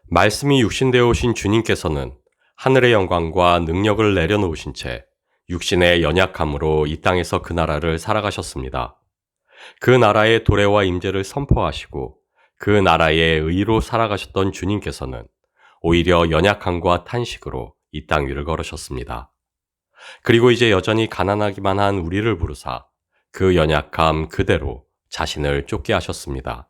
말씀이 육신되어 오신 주님께서는 하늘의 영광과 능력을 내려놓으신 채 육신의 연약함으로 이 땅에서 그 나라를 살아가셨습니다. 그 나라의 도래와 임재를 선포하시고 그 나라의 의로 살아가셨던 주님께서는 오히려 연약함과 탄식으로 이 땅 위를 걸으셨습니다. 그리고 이제 여전히 가난하기만 한 우리를 부르사 그 연약함 그대로 자신을 쫓게 하셨습니다.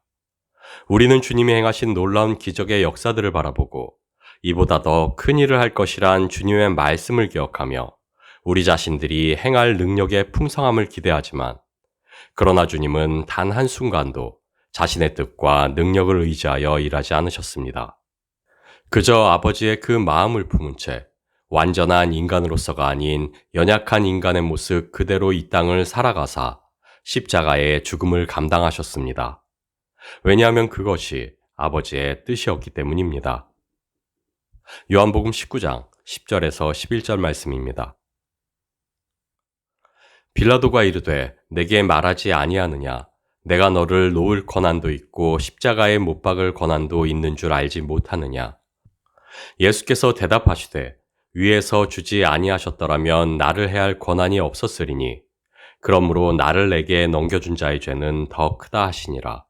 우리는 주님이 행하신 놀라운 기적의 역사들을 바라보고 이보다 더 큰 일을 할 것이란 주님의 말씀을 기억하며 우리 자신들이 행할 능력의 풍성함을 기대하지만 그러나 주님은 단 한순간도 자신의 뜻과 능력을 의지하여 일하지 않으셨습니다. 그저 아버지의 그 마음을 품은 채 완전한 인간으로서가 아닌 연약한 인간의 모습 그대로 이 땅을 살아가사 십자가의 죽음을 감당하셨습니다. 왜냐하면 그것이 아버지의 뜻이었기 때문입니다. 요한복음 19장 10절에서 11절 말씀입니다. 빌라도가 이르되 내게 말하지 아니하느냐 내가 너를 놓을 권한도 있고 십자가에 못 박을 권한도 있는 줄 알지 못하느냐. 예수께서 대답하시되 위에서 주지 아니하셨더라면 나를 해할 권한이 없었으리니 그러므로 나를 내게 넘겨준 자의 죄는 더 크다 하시니라.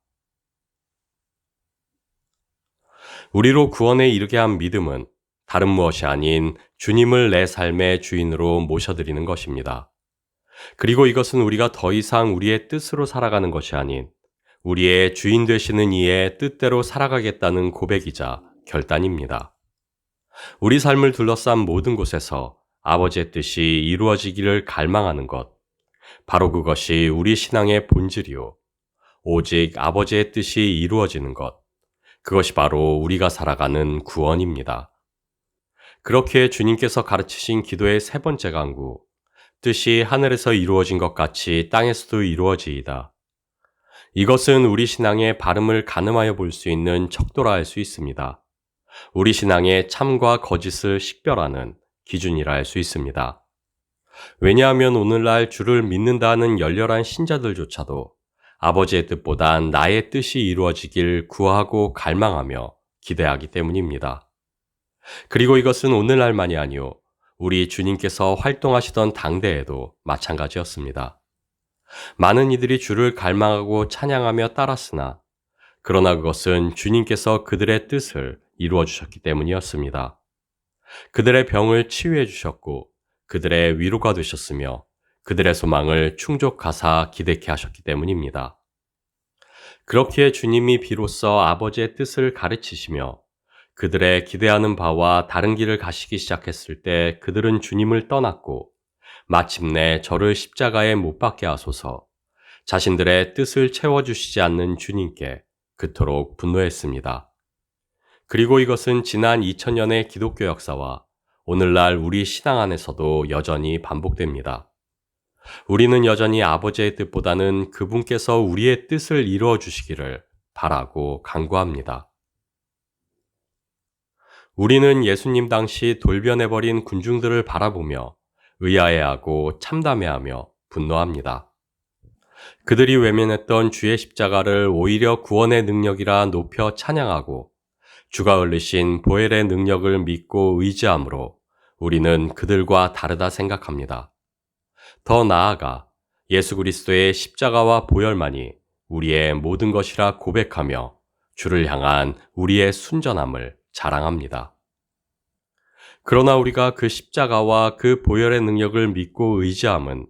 우리로 구원에 이르게 한 믿음은 다른 무엇이 아닌 주님을 내 삶의 주인으로 모셔드리는 것입니다. 그리고 이것은 우리가 더 이상 우리의 뜻으로 살아가는 것이 아닌 우리의 주인 되시는 이의 뜻대로 살아가겠다는 고백이자 결단입니다. 우리 삶을 둘러싼 모든 곳에서 아버지의 뜻이 이루어지기를 갈망하는 것, 바로 그것이 우리 신앙의 본질이요. 오직 아버지의 뜻이 이루어지는 것, 그것이 바로 우리가 살아가는 구원입니다. 그렇게 주님께서 가르치신 기도의 세 번째 강구, 뜻이 하늘에서 이루어진 것 같이 땅에서도 이루어지이다. 이것은 우리 신앙의 발음을 가늠하여 볼 수 있는 척도라 할 수 있습니다. 우리 신앙의 참과 거짓을 식별하는 기준이라 할 수 있습니다. 왜냐하면 오늘날 주를 믿는다는 열렬한 신자들조차도 아버지의 뜻보단 나의 뜻이 이루어지길 구하고 갈망하며 기대하기 때문입니다. 그리고 이것은 오늘날만이 아니요 우리 주님께서 활동하시던 당대에도 마찬가지였습니다. 많은 이들이 주를 갈망하고 찬양하며 따랐으나 그러나 그것은 주님께서 그들의 뜻을 이루어 주셨기 때문이었습니다. 그들의 병을 치유해 주셨고 그들의 위로가 되셨으며 그들의 소망을 충족하사 기대케 하셨기 때문입니다. 그렇기에 주님이 비로소 아버지의 뜻을 가르치시며 그들의 기대하는 바와 다른 길을 가시기 시작했을 때 그들은 주님을 떠났고 마침내 저를 십자가에 못 박게 하소서 자신들의 뜻을 채워주시지 않는 주님께 그토록 분노했습니다. 그리고 이것은 지난 2000년의 기독교 역사와 오늘날 우리 신앙 안에서도 여전히 반복됩니다. 우리는 여전히 아버지의 뜻보다는 그분께서 우리의 뜻을 이루어 주시기를 바라고 간구합니다. 우리는 예수님 당시 돌변해버린 군중들을 바라보며 의아해하고 참담해하며 분노합니다. 그들이 외면했던 주의 십자가를 오히려 구원의 능력이라 높여 찬양하고 주가 흘리신 보혈의 능력을 믿고 의지함으로 우리는 그들과 다르다 생각합니다. 더 나아가 예수 그리스도의 십자가와 보혈만이 우리의 모든 것이라 고백하며 주를 향한 우리의 순전함을 자랑합니다. 그러나 우리가 그 십자가와 그 보혈의 능력을 믿고 의지함은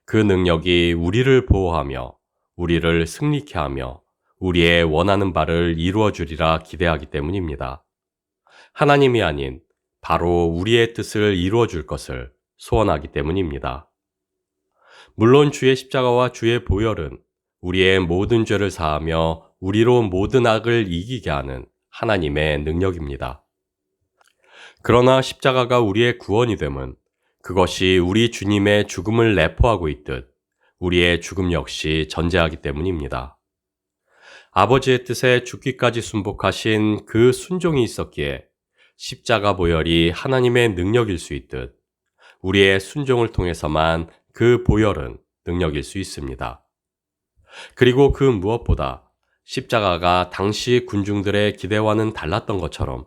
그 능력이 우리를 보호하며 우리를 승리케 하며 우리의 원하는 바를 이루어 주리라 기대하기 때문입니다. 하나님이 아닌 바로 우리의 뜻을 이루어 줄 것을 소원하기 때문입니다. 물론 주의 십자가와 주의 보혈은 우리의 모든 죄를 사하며 우리로 모든 악을 이기게 하는 하나님의 능력입니다. 그러나 십자가가 우리의 구원이 됨은 그것이 우리 주님의 죽음을 내포하고 있듯 우리의 죽음 역시 전제하기 때문입니다. 아버지의 뜻에 죽기까지 순복하신 그 순종이 있었기에 십자가 보혈이 하나님의 능력일 수 있듯 우리의 순종을 통해서만 그 보혈은 능력일 수 있습니다. 그리고 그 무엇보다 십자가가 당시 군중들의 기대와는 달랐던 것처럼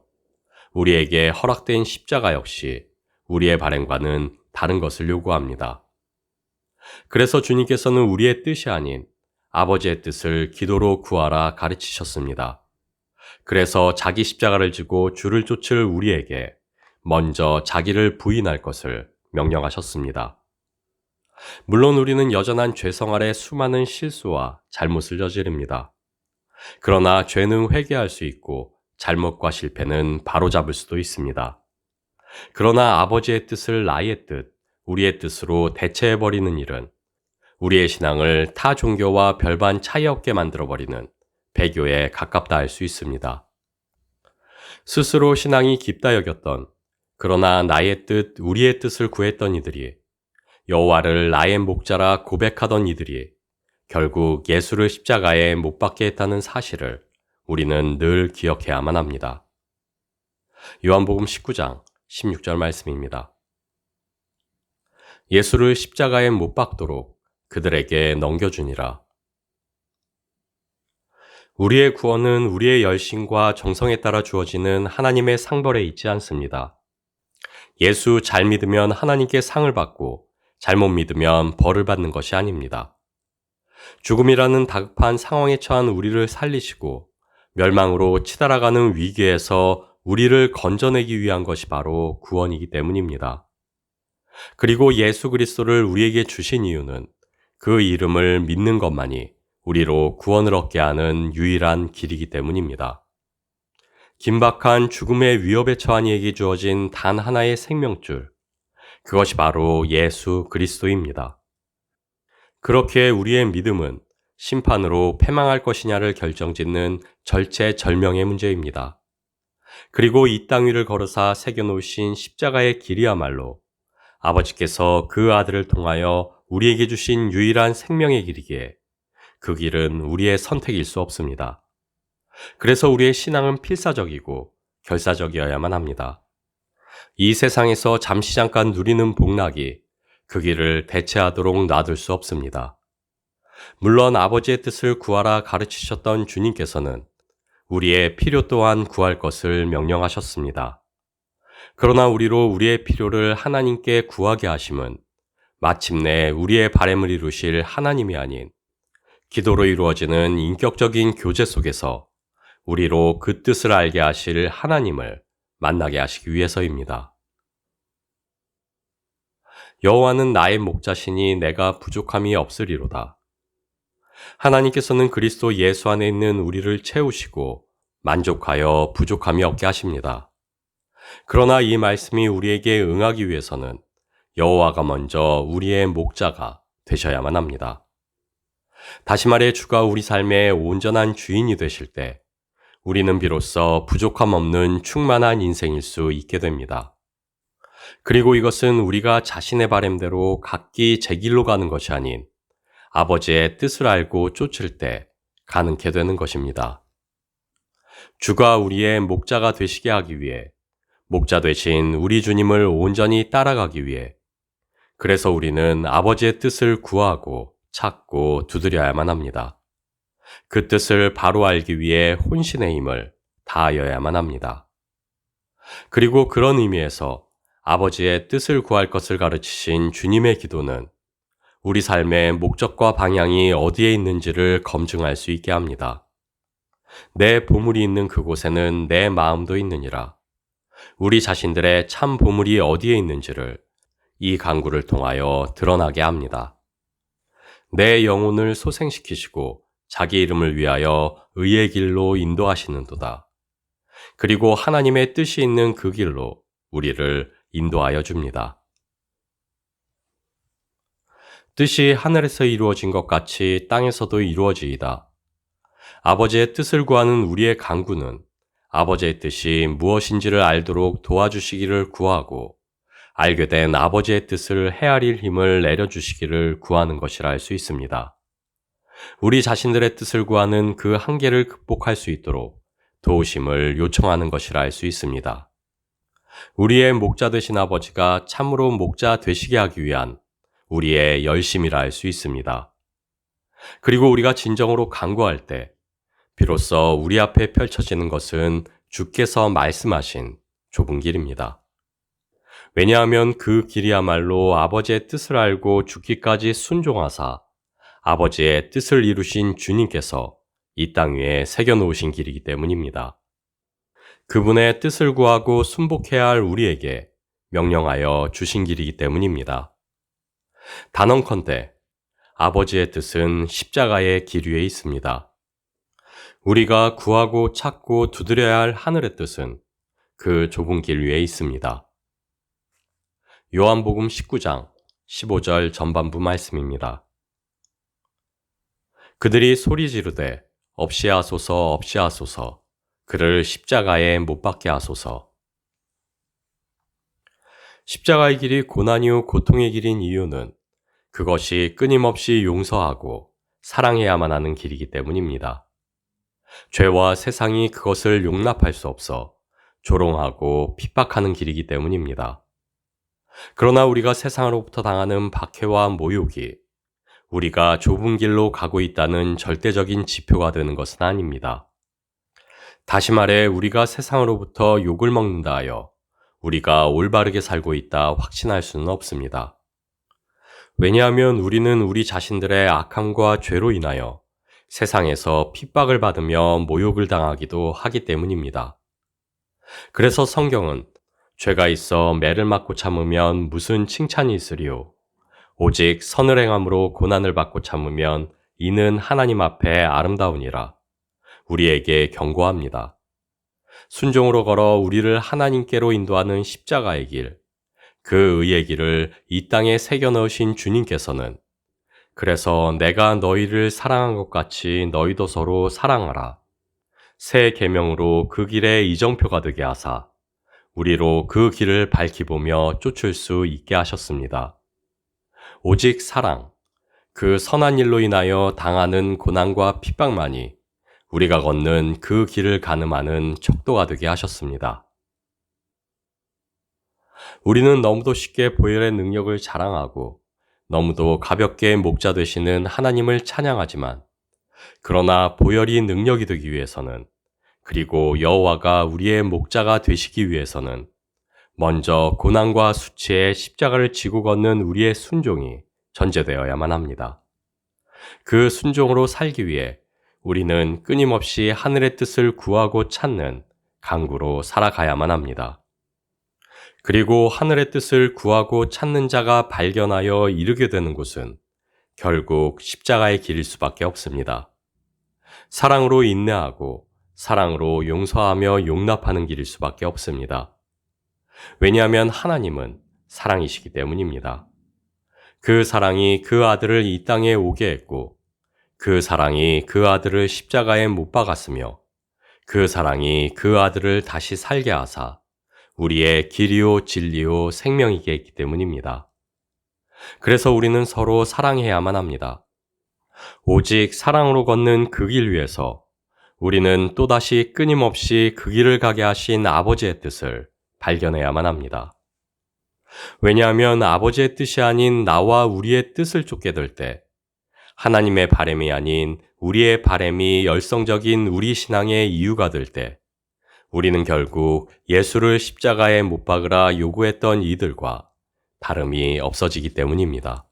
우리에게 허락된 십자가 역시 우리의 바램과는 다른 것을 요구합니다. 그래서 주님께서는 우리의 뜻이 아닌 아버지의 뜻을 기도로 구하라 가르치셨습니다. 그래서 자기 십자가를 지고 주를 쫓을 우리에게 먼저 자기를 부인할 것을 명령하셨습니다. 물론 우리는 여전한 죄성 아래 수많은 실수와 잘못을 저지릅니다. 그러나 죄는 회개할 수 있고 잘못과 실패는 바로잡을 수도 있습니다. 그러나 아버지의 뜻을 나의 뜻, 우리의 뜻으로 대체해버리는 일은 우리의 신앙을 타 종교와 별반 차이 없게 만들어버리는 배교에 가깝다 할 수 있습니다. 스스로 신앙이 깊다 여겼던, 그러나 나의 뜻, 우리의 뜻을 구했던 이들이, 여호와를 나의 목자라 고백하던 이들이 결국 예수를 십자가에 못 박게 했다는 사실을 우리는 늘 기억해야만 합니다. 요한복음 19장 16절 말씀입니다. 예수를 십자가에 못 박도록 그들에게 넘겨주니라. 우리의 구원은 우리의 열심과 정성에 따라 주어지는 하나님의 상벌에 있지 않습니다. 예수 잘 믿으면 하나님께 상을 받고 잘못 믿으면 벌을 받는 것이 아닙니다. 죽음이라는 다급한 상황에 처한 우리를 살리시고 멸망으로 치달아가는 위기에서 우리를 건져내기 위한 것이 바로 구원이기 때문입니다. 그리고 예수 그리스도를 우리에게 주신 이유는 그 이름을 믿는 것만이 우리로 구원을 얻게 하는 유일한 길이기 때문입니다. 긴박한 죽음의 위협에 처한 이에게 주어진 단 하나의 생명줄, 그것이 바로 예수 그리스도입니다. 그렇게 우리의 믿음은 심판으로 패망할 것이냐를 결정짓는 절체절명의 문제입니다. 그리고 이 땅 위를 걸어사 새겨놓으신 십자가의 길이야말로 아버지께서 그 아들을 통하여 우리에게 주신 유일한 생명의 길이기에 그 길은 우리의 선택일 수 없습니다. 그래서 우리의 신앙은 필사적이고 결사적이어야만 합니다. 이 세상에서 잠시 잠깐 누리는 복락이 그 길을 대체하도록 놔둘 수 없습니다. 물론 아버지의 뜻을 구하라 가르치셨던 주님께서는 우리의 필요 또한 구할 것을 명령하셨습니다. 그러나 우리로 우리의 필요를 하나님께 구하게 하심은 마침내 우리의 바램을 이루실 하나님이 아닌 기도로 이루어지는 인격적인 교제 속에서 우리로 그 뜻을 알게 하실 하나님을 만나게 하시기 위해서입니다. 여호와는 나의 목자시니 내가 부족함이 없으리로다. 하나님께서는 그리스도 예수 안에 있는 우리를 채우시고 만족하여 부족함이 없게 하십니다. 그러나 이 말씀이 우리에게 응하기 위해서는 여호와가 먼저 우리의 목자가 되셔야만 합니다. 다시 말해 주가 우리 삶의 온전한 주인이 되실 때 우리는 비로소 부족함 없는 충만한 인생일 수 있게 됩니다. 그리고 이것은 우리가 자신의 바램대로 각기 제 길로 가는 것이 아닌 아버지의 뜻을 알고 쫓을 때 가능케 되는 것입니다. 주가 우리의 목자가 되시게 하기 위해 목자 되신 우리 주님을 온전히 따라가기 위해 그래서 우리는 아버지의 뜻을 구하고 찾고 두드려야만 합니다. 그 뜻을 바로 알기 위해 혼신의 힘을 다하여야만 합니다. 그리고 그런 의미에서 아버지의 뜻을 구할 것을 가르치신 주님의 기도는 우리 삶의 목적과 방향이 어디에 있는지를 검증할 수 있게 합니다. 내 보물이 있는 그곳에는 내 마음도 있느니라. 우리 자신들의 참 보물이 어디에 있는지를 이 간구를 통하여 드러나게 합니다. 내 영혼을 소생시키시고 자기 이름을 위하여 의의 길로 인도하시는도다. 그리고 하나님의 뜻이 있는 그 길로 우리를 인도하여 줍니다. 뜻이 하늘에서 이루어진 것 같이 땅에서도 이루어지이다. 아버지의 뜻을 구하는 우리의 간구는 아버지의 뜻이 무엇인지를 알도록 도와주시기를 구하고 알게 된 아버지의 뜻을 헤아릴 힘을 내려주시기를 구하는 것이라 할 수 있습니다. 우리 자신들의 뜻을 구하는 그 한계를 극복할 수 있도록 도우심을 요청하는 것이라 할 수 있습니다. 우리의 목자 되신 아버지가 참으로 목자 되시게 하기 위한 우리의 열심이라 할 수 있습니다. 그리고 우리가 진정으로 간구할 때 비로소 우리 앞에 펼쳐지는 것은 주께서 말씀하신 좁은 길입니다. 왜냐하면 그 길이야말로 아버지의 뜻을 알고 죽기까지 순종하사 아버지의 뜻을 이루신 주님께서 이 땅 위에 새겨놓으신 길이기 때문입니다. 그분의 뜻을 구하고 순복해야 할 우리에게 명령하여 주신 길이기 때문입니다. 단언컨대 아버지의 뜻은 십자가의 길 위에 있습니다. 우리가 구하고 찾고 두드려야 할 하늘의 뜻은 그 좁은 길 위에 있습니다. 요한복음 19장 15절 전반부 말씀입니다. 그들이 소리 지르되 없이 하소서 없이 하소서 그를 십자가에 못 박게 하소서. 십자가의 길이 고난이요 고통의 길인 이유는 그것이 끊임없이 용서하고 사랑해야만 하는 길이기 때문입니다. 죄와 세상이 그것을 용납할 수 없어 조롱하고 핍박하는 길이기 때문입니다. 그러나 우리가 세상으로부터 당하는 박해와 모욕이 우리가 좁은 길로 가고 있다는 절대적인 지표가 되는 것은 아닙니다. 다시 말해 우리가 세상으로부터 욕을 먹는다 하여 우리가 올바르게 살고 있다 확신할 수는 없습니다. 왜냐하면 우리는 우리 자신들의 악함과 죄로 인하여 세상에서 핍박을 받으며 모욕을 당하기도 하기 때문입니다. 그래서 성경은 죄가 있어 매를 맞고 참으면 무슨 칭찬이 있으리요. 오직 선을 행함으로 고난을 받고 참으면 이는 하나님 앞에 아름다우니라. 우리에게 경고합니다. 순종으로 걸어 우리를 하나님께로 인도하는 십자가의 길, 그 의의 길을 이 땅에 새겨 넣으신 주님께서는 그래서 내가 너희를 사랑한 것 같이 너희도 서로 사랑하라. 새 계명으로 그 길에 이정표가 되게 하사 우리로 그 길을 밝히 보며 쫓을 수 있게 하셨습니다. 오직 사랑, 그 선한 일로 인하여 당하는 고난과 핍박만이 우리가 걷는 그 길을 가늠하는 척도가 되게 하셨습니다. 우리는 너무도 쉽게 보혈의 능력을 자랑하고 너무도 가볍게 목자 되시는 하나님을 찬양하지만 그러나 보혈이 능력이 되기 위해서는 그리고 여호와가 우리의 목자가 되시기 위해서는 먼저 고난과 수치의 십자가를 지고 걷는 우리의 순종이 전제되어야만 합니다. 그 순종으로 살기 위해 우리는 끊임없이 하늘의 뜻을 구하고 찾는 강구로 살아가야만 합니다. 그리고 하늘의 뜻을 구하고 찾는 자가 발견하여 이르게 되는 곳은 결국 십자가의 길일 수밖에 없습니다. 사랑으로 인내하고 사랑으로 용서하며 용납하는 길일 수밖에 없습니다. 왜냐하면 하나님은 사랑이시기 때문입니다. 그 사랑이 그 아들을 이 땅에 오게 했고 그 사랑이 그 아들을 십자가에 못 박았으며 그 사랑이 그 아들을 다시 살게 하사 우리의 길이요 진리요 생명이게 했기 때문입니다. 그래서 우리는 서로 사랑해야만 합니다. 오직 사랑으로 걷는 그 길 위에서 우리는 또다시 끊임없이 그 길을 가게 하신 아버지의 뜻을 발견해야만 합니다. 왜냐하면 아버지의 뜻이 아닌 나와 우리의 뜻을 쫓게 될 때 하나님의 바람이 아닌 우리의 바람이 열성적인 우리 신앙의 이유가 될 때 우리는 결국 예수를 십자가에 못 박으라 요구했던 이들과 다름이 없어지기 때문입니다.